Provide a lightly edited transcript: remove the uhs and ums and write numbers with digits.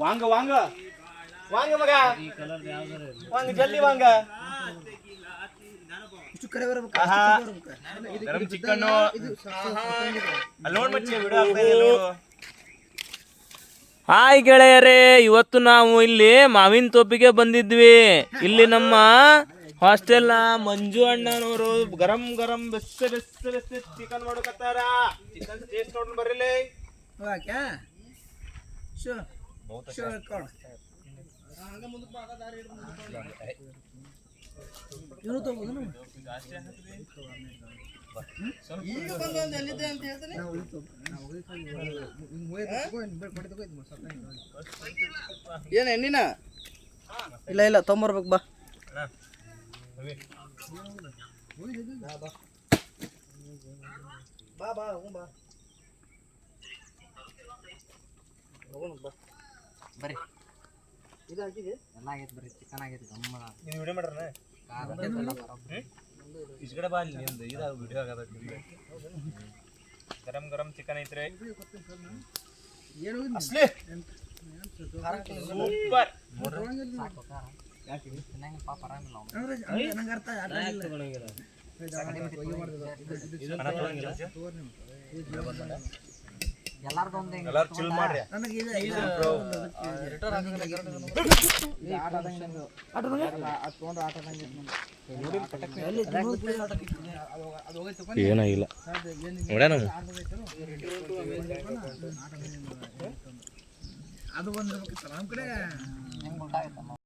ವಾಂಗ ವಾಂಗ ವಾಂಗ ಮಗ ವಾಂಗ ಜಲ್ದಿ ವಾಂಗ ಗರಂ ಚಿಕನ್ ನೋಡ್ ಮಚ್ಚಿ ವಿಡಿಯೋ ಆಗ್ತಾ ಇದೆ ನೋಡು. ಹಾಯ್ ಗೆಳೆಯರೇ, ಇವತ್ತು ನಾವು ಇಲ್ಲಿ ಮಾವಿನ ತೋಪಿಗೆ ಬಂದಿದ್ವಿ. ಇಲ್ಲಿ ನಮ್ಮ ಹಾಸ್ಟೆಲ್ನ ಮಂಜು ಅಣ್ಣನವರು ಗರಂ ಗರಂ ಬೆಸ್ಸೆ ಬೆಸ್ಸೆ ಬೆಸ್ಸೆ ಚಿಕನ್ ಮಾಡೋಕತ್ತಾರ. ಚಿಕನ್ ಟೇಸ್ಟ್ ನೋಡ್ಕೊಂಡು ಬರ್ರಿಲಿ. ಏನ ಎಣ್ಣಿನ ಇಲ್ಲ ಇಲ್ಲ ತೊಂಬರ್ಬೇಕು ಬಾ. ಬಾ ಬಾ ಬಾ ಬರ್ರಿ. ಇದು ಹಾಕಿದೆ ಎಲ್ಲ ಆಗೈತೆ ಬರ್ರಿ. ಚಿಕನ್ ಆಗೈತೆ ಗಮ್ಮನ. ನೀನು ವಿಡಿಯೋ ಮಾಡ್ರನ ಇಸ್ಕಡೆ ಬಾ ನಿಂದು ಇದು ವಿಡಿಯೋ ಆಗದ. ಗರಂ ಗರಂ ಚಿಕನ್ ಐತ್ರಿ ಅಸ್ಲಿ ಸೂಪರ್. ಪಾಪ ಆರಾಮಿಲ್ಲ ಎಲ್ಲಾರು ಚಿಲ್ ಮಾಡ್ರಿ. ಏನಾಗಿಲ್ಲ ನೋಡ್ಯಾನ ಅದು ಒಂದು